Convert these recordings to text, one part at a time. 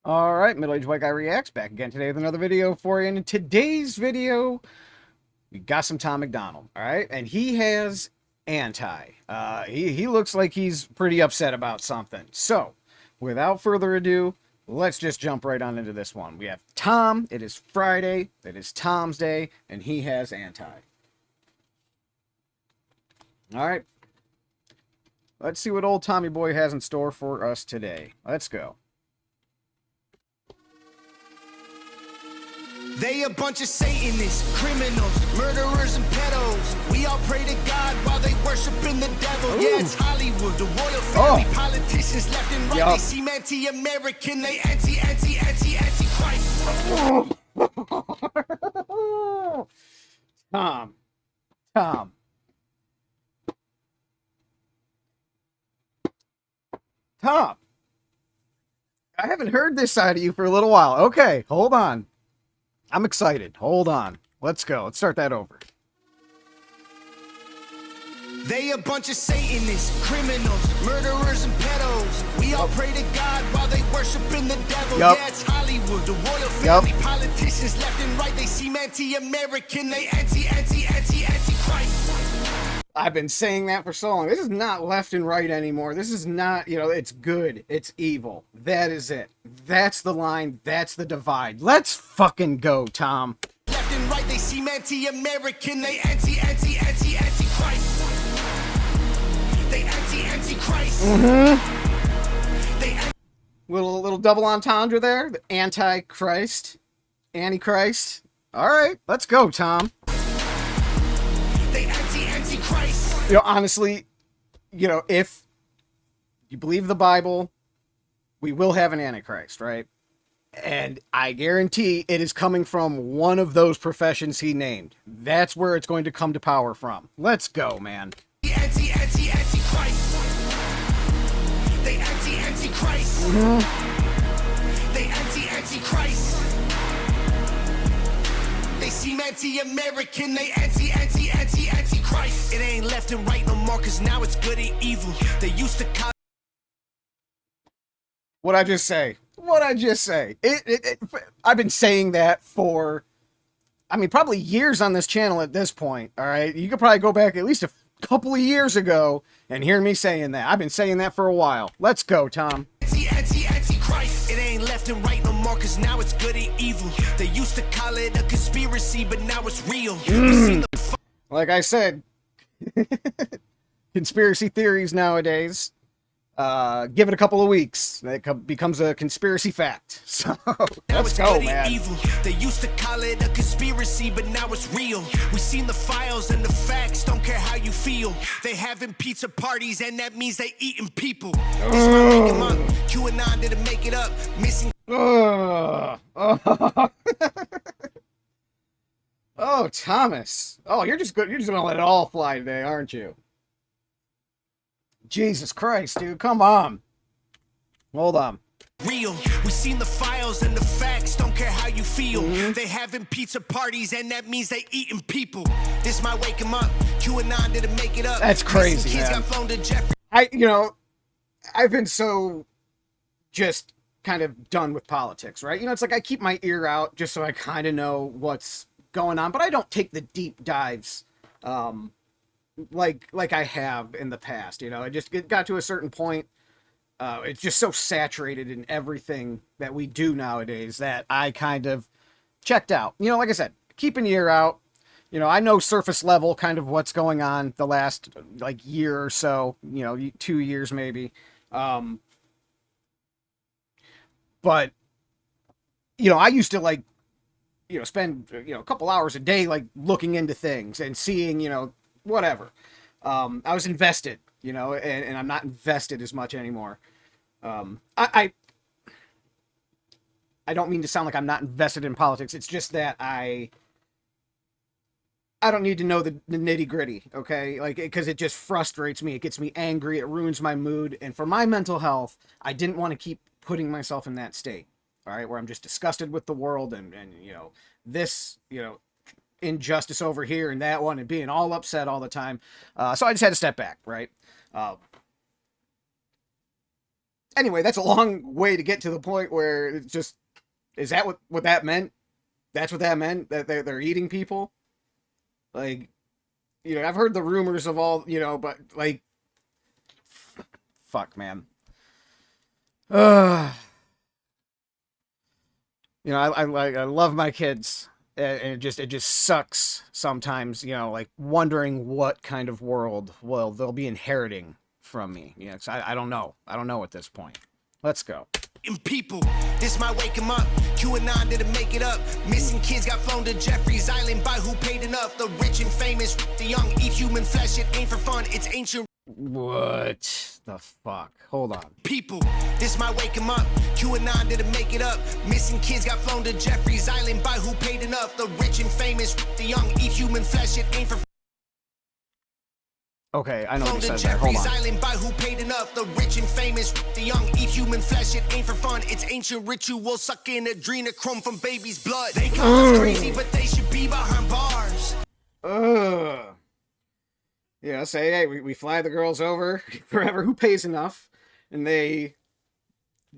All right, Middle-Aged White Guy Reacts back again today with another video for you. And in today's video, we got some Tom MacDonald, all right? And he has anti. He looks like he's pretty upset about something. So, without further ado, let's just jump right on into this one. We have Tom. It is Friday. It is Tom's Day, and he has anti. All right. Let's see what old Tommy Boy has in store for us today. Let's go. They a bunch of Satanists, criminals, murderers, and pedos. We all pray to God while they worshiping the devil. Ooh. Yeah, it's Hollywood, the royal family, politicians left and right. Yup. They seem anti-American, they anti-Christ. Tom. I haven't heard this side of you for a little while. Okay, hold on. I'm excited. Hold on. Let's go. Let's start that over. They a bunch of Satanists, criminals, murderers, and pedos. We all pray to God while they worshiping the devil. Yep. Yeah, it's Hollywood, the royal family, politicians left and right. They seem anti-American, they anti-Christ. I've been saying that for so long. This is not left and right anymore. This is not, it's good. It's evil. That is it. That's the line. That's the divide. Let's fucking go, Tom. Left and right, they seem anti-American, they anti-Christ. They anti-Christ. Little double entendre there. The Antichrist. Antichrist. All right, let's go, Tom. They anti-Christ. Honestly, if you believe the Bible, we will have an Antichrist, right? And I guarantee it is coming from one of those professions he named. That's where it's going to come to power from. Let's go, man. Anti-Christ. They anti-Christ. They anti-Christ. They seem anti-American, they anti-Christ. It ain't left and right no more, cause now it's good and evil. They used to call. What'd I just say? I've been saying that for, probably years on this channel at this point, all right? You could probably go back at least a couple of years ago and hear me saying that. I've been saying that for a while. Let's go, Tom. Anti-Christ. It ain't left and right no more, cause now it's good and evil. They used to call it a conspiracy, but now it's real. Like I said, conspiracy theories nowadays, give it a couple of weeks, it becomes a conspiracy fact. So let's go, man. Evil. They used to call it a conspiracy, but now it's real. We seen the files and the facts, don't care how you feel. They having pizza parties, and that means they eating people. This might make 'em up. QAnon didn't make it up. Missing. Oh, Thomas. Oh, you're just good. You're just gonna let it all fly today, aren't you? Jesus Christ, dude. Come on. Hold on. Real. We seen the files and the facts, don't care how you feel. They having pizza parties, and that means they eating people. This might wake 'em up. QAnon didn't make it up. That's crazy, Kids man. got flown to Jeffrey. I've been so just kind of done with politics, right? It's like I keep my ear out just so I kind of know what's going on, but I don't take the deep dives like I have in the past. It got to a certain point. It's just so saturated in everything that we do nowadays that I kind of checked out. Like I said, keep an ear out. I know surface level kind of what's going on the last year or so, 2 years maybe. But I used to spend a couple hours a day looking into things and seeing whatever. I was invested, and I'm not invested as much anymore. I don't mean to sound like I'm not invested in politics. It's just that I don't need to know the nitty gritty, okay? Because it just frustrates me. It gets me angry. It ruins my mood. And for my mental health, I didn't want to keep putting myself in that state, all right, where I'm just disgusted with the world and this, injustice over here and that one and being all upset all the time. So I just had to step back, right? anyway, that's a long way to get to the point where it's just, is that what that meant? That's what that meant? That they're eating people? Like, I've heard the rumors of all, but like, fuck, man. I love my kids, and it just sucks sometimes, like wondering what kind of world they'll be inheriting from me. 'Cause I don't know. I don't know at this point. Let's go. People, this might wake them up. QAnon didn't make it up. Missing kids got flown to Jeffrey's Island by who paid enough. The rich and famous, the young eat human flesh. It ain't for fun, it's ancient. What the fuck? Hold on. People, this might wake them up. QAnon didn't make it up. Missing kids got flown to Jeffrey's Island by who paid enough. The rich and famous, the young eat human flesh. It ain't for Okay, I know what you said there. Hold on. Island by who paid enough. The rich and famous, the young eat human flesh. It ain't for fun. It's ancient ritual sucking adrenochrome from baby's blood. They call us crazy, but they should be behind bars. Say, hey, we fly the girls over forever. Who pays enough? And they,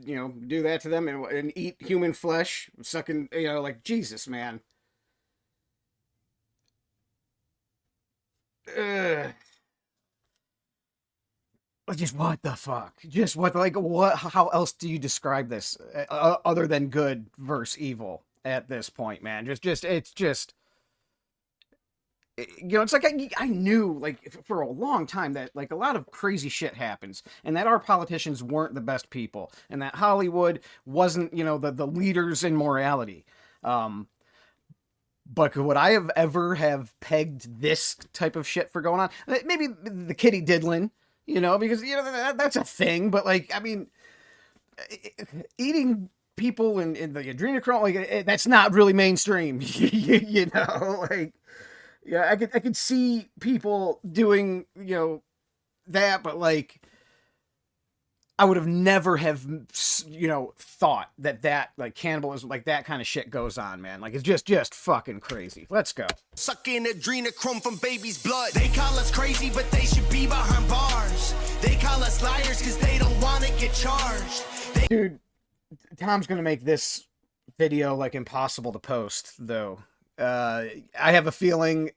do that to them and eat human flesh, sucking, like, Jesus, man. Just what the fuck? Just what, like, what, how else do you describe this other than good versus evil at this point, man? It's just, it's like I knew, like, for a long time that, like, a lot of crazy shit happens and that our politicians weren't the best people and that Hollywood wasn't, the leaders in morality. But would I have ever have pegged this type of shit for going on? Maybe the kitty diddling, because, that's a thing. But, like, I mean, eating people in the adrenochrome, like, that's not really mainstream, like, yeah, I could see people doing, that, but, like, I would have never have, thought that, like, cannibalism, like, that kind of shit goes on, man. Like, it's just fucking crazy. Let's go. Sucking adrenochrome from baby's blood. They call us crazy, but they should be behind bars. They call us liars because they don't want to get charged. Dude, Tom's gonna make this video, like, impossible to post, though. I have a feeling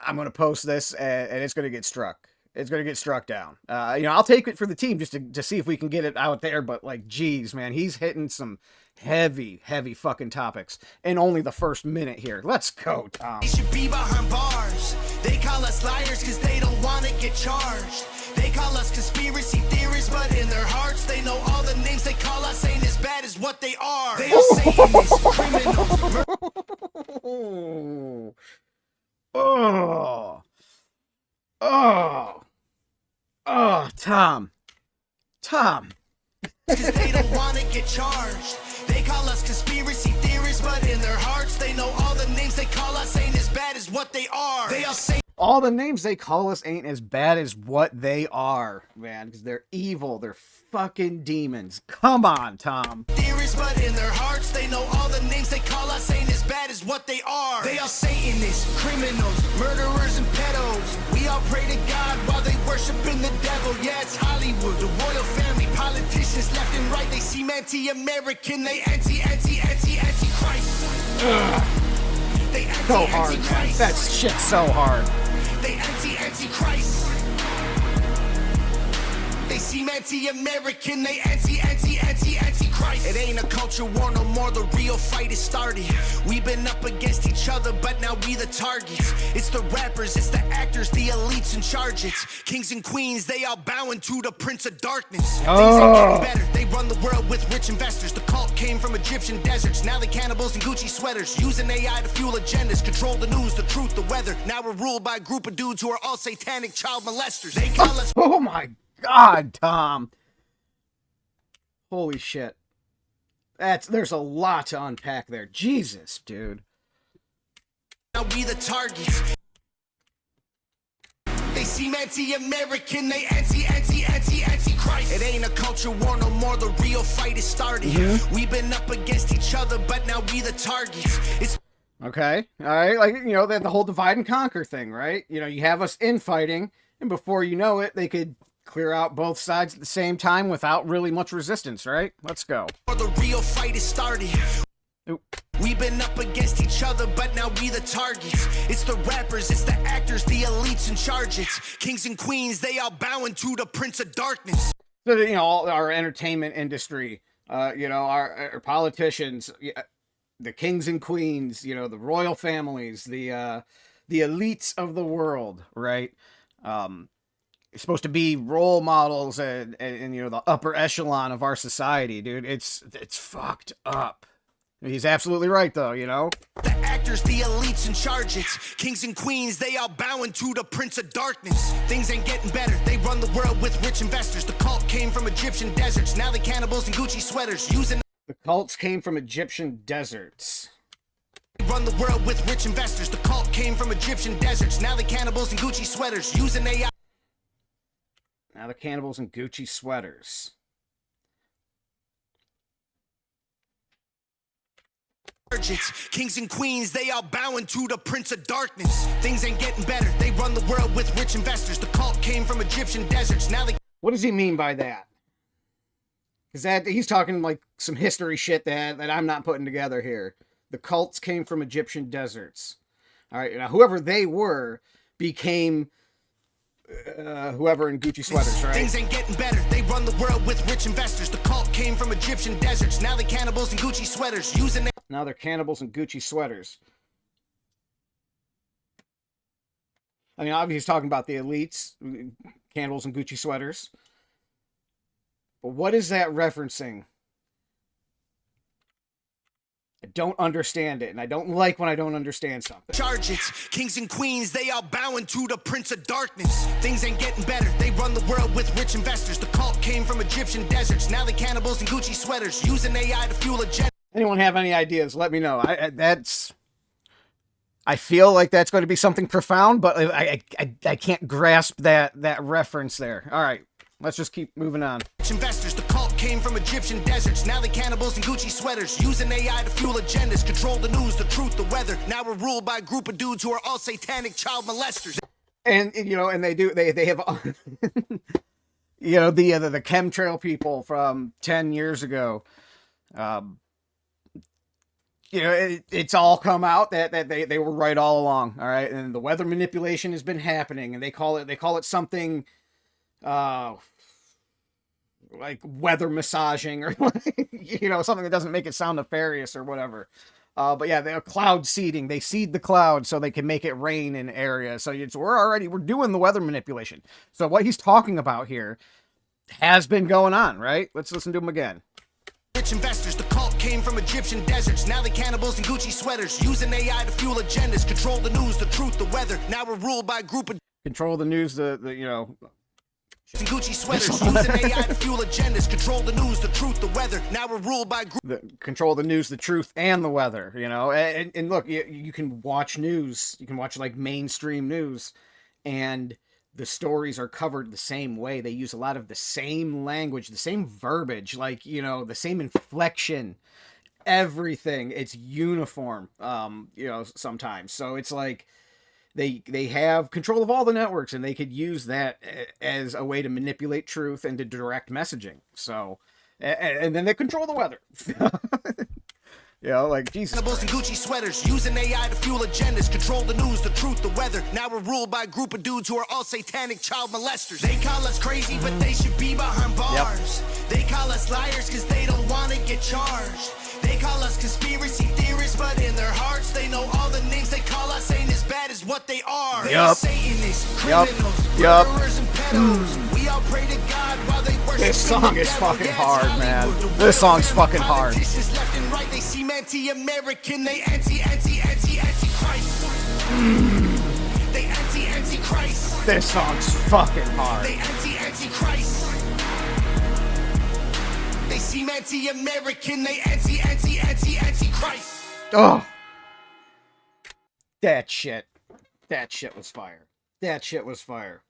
I'm gonna post this and it's gonna get struck. It's going to get struck down. I'll take it for the team just to see if we can get it out there. But, like, geez, man, he's hitting some heavy, heavy fucking topics in only the first minute here. Let's go, Tom. They should be behind bars. They call us liars because they don't want to get charged. They call us conspiracy theorists, but in their hearts, they know all the names they call us ain't as bad as what they are. They are Satanists, criminals. Tom. Because they don't want to get charged. They call us conspiracy theorists, but in their hearts, they know all the names they call us ain't as bad as what they are. They are all the names they call us ain't as bad as what they are, man, because they're evil. They're fucking demons. Come on, Tom. Theorists, but in their hearts, they know all the names they call us ain't as bad as what they are. They are Satanists, criminals, murderers, and pedos. We all pray to God while they worshiping the devil. Yeah, it's Hollywood, the royal family, politicians left and right. They seem anti-American, they anti-Christ. They so hard, man. That shit's so hard. They anti-Christ. They seem anti-American, they anti-Christ. It ain't a culture war no more, the real fight is started. We've been up against each other, but now we the targets. It's the rappers, it's the actors, the elites in charge. It's kings and queens, they all bowing to the prince of darkness. Things ain't getting better, they run the world with rich investors. The cult came from Egyptian deserts, now they cannibals in Gucci sweaters. Using AI to fuel agendas, control the news, the truth, the weather. Now we're ruled by a group of dudes who are all satanic child molesters. They call us... Oh my God, Tom. Holy shit. There's a lot to unpack there. Jesus, dude. Now we the targets. They seem anti-American, they anti-Christ. It ain't a culture war no more, the real fight is started. We've been up against each other, but now we the targets. It's okay, all right, like, the whole divide and conquer thing, right? You have us infighting, and before you know it, they could clear out both sides at the same time without really much resistance, right? Let's go. The real fight is started. Oop. We've been up against each other, but now we the targets. It's the rappers, it's the actors, the elites in charge. It's kings and queens, they all bowing to the Prince of Darkness. So, you know, all our entertainment industry, you know, our politicians, the kings and queens, you know, the royal families, the elites of the world, right? Supposed to be role models and you know, the upper echelon of our society, dude. It's fucked up. He's absolutely right, though, you know? The actors, the elites in charge. It's kings and queens, they all bowing to the Prince of Darkness. Things ain't getting better. They run the world with rich investors. The cult came from Egyptian deserts. Now they cannibals in Gucci sweaters. The cults came from Egyptian deserts. Run the world with rich investors. The cult came from Egyptian deserts. Now they cannibals in Gucci sweaters. Using AI. Now the cannibals in Gucci sweaters. It's kings and queens, they all bowing to the Prince of Darkness. Things ain't getting better. They run the world with rich investors. The cult came from Egyptian deserts. Now they. What does he mean by that? Because that he's talking like some history shit that I'm not putting together here. The cults came from Egyptian deserts. All right, now whoever they were became whoever in Gucci sweaters, right? Things ain't getting better. They run the world with rich investors. The cult came from Egyptian deserts. Now they cannibals in Gucci sweaters. Using. Now they're cannibals in Gucci sweaters. I mean, obviously he's talking about the elites, cannibals in Gucci sweaters. But what is that referencing? I don't understand it, and I don't like when I don't understand something. Charge it. Kings and queens, they all bowing to the Prince of Darkness. Things ain't getting better. They run the world with rich investors. The cult came from Egyptian deserts. Now they cannibals in Gucci sweaters. Using AI to fuel agenda. Anyone have any ideas? Let me know. I feel like that's going to be something profound, but I can't grasp that reference there. All right, let's just keep moving on. Investors, the cult came from Egyptian deserts. Now they cannibals in Gucci sweaters. Using AI to fuel agendas. Control the news, the truth, the weather. Now we're ruled by a group of dudes who are all satanic child molesters. And you know, and they have you know, the chemtrail people from 10 years ago. You know, it's all come out that they were right all along. All right, and the weather manipulation has been happening, and they call it something like weather massaging, or like, you know, something that doesn't make it sound nefarious or whatever. But yeah, they're cloud seeding. They seed the cloud so they can make it rain in areas. So we're doing the weather manipulation. So what he's talking about here has been going on, right? Let's listen to him again. Rich investors, the cult came from Egyptian deserts. Now they cannibals in Gucci sweaters. Using AI to fuel agendas. Control the news, the truth, the weather. Now we're ruled by a group of. Control the news, the you know. In Gucci sweaters. Using AI to fuel agendas. Control the news, the truth, the weather. Now we're ruled by a group. Control the news, the truth, and the weather. You know, and look, you can watch news. You can watch like mainstream news, and the stories are covered the same way. They use a lot of the same language, the same verbiage, like, you know, the same inflection, everything. It's uniform, you know, sometimes. So it's like they have control of all the networks, and they could use that as a way to manipulate truth and to direct messaging. So, and then they control the weather. You know, like, Jesus. Cannibals in Gucci sweaters. Using AI to fuel agendas. Control the news, the truth, the weather. Now we're ruled by a group of dudes who are all satanic child molesters. They call us crazy, but they should be behind bars. Yep. They call us liars because they don't want to get charged. They call us conspiracy theorists, but in their hearts they know all the names they call us ain't as bad as what they are. Yep. Satanists, criminals, yep. murderers, and pedos. We all pray to God while they worship. This song is fucking hard, man. This song's fucking hard. Left and right, they seem anti-American, they anti-Christ. They anti-Christ. This song's fucking hard. They anti-Christ. They seem anti-American, they anti-Christ. Oh, that shit was fire. That shit was fire.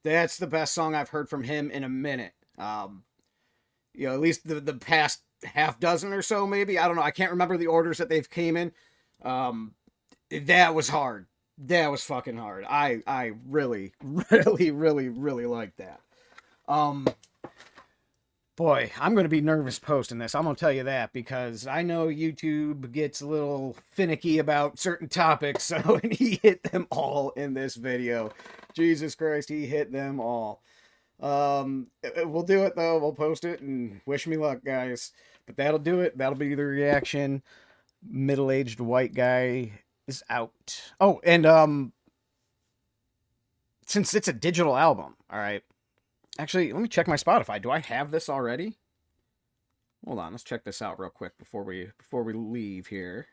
That's the best song I've heard from him in a minute. You know, at least the past half dozen or so, maybe. I don't know. I can't remember the orders that they've came in. That was hard. That was fucking hard. I really, really, really, really like that. Boy, I'm going to be nervous posting this. I'm going to tell you that because I know YouTube gets a little finicky about certain topics. So, and he hit them all in this video. Jesus Christ, he hit them all. We'll do it though. We'll post it and wish me luck, guys. But that'll do it. That'll be the reaction. Middle-aged white guy is out. Oh, and since it's a digital album, all right. Actually, let me check my Spotify. Do I have this already? Hold on, let's check this out real quick before we leave here.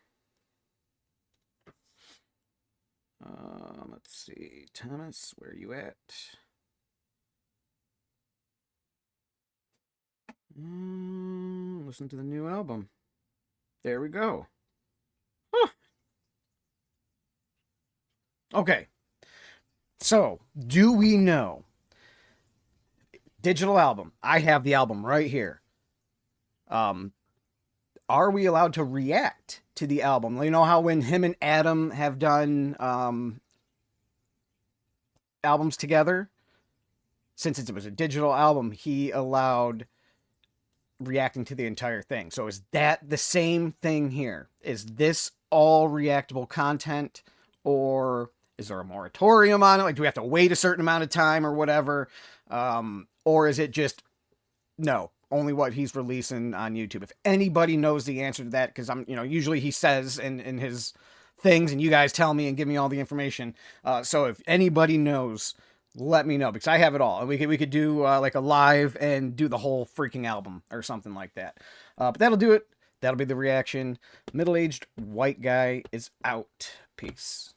Let's see, Thomas, where are you at? Listen to the new album. There we go. Huh. Okay. So, do we know? Digital album. I have the album right here. Are we allowed to react to the album? You know how when him and Adam have done albums together? Since it was a digital album, he allowed reacting to the entire thing. So is that the same thing here? Is this all reactable content? Or is there a moratorium on it? Like, do we have to wait a certain amount of time or whatever? Or is it just, no, only what he's releasing on YouTube? If anybody knows the answer to that, because usually he says in his things and you guys tell me and give me all the information. So if anybody knows, let me know, because I have it all. And we could do like a live and do the whole freaking album or something like that. But that'll do it. That'll be the reaction. Middle-aged white guy is out. Peace.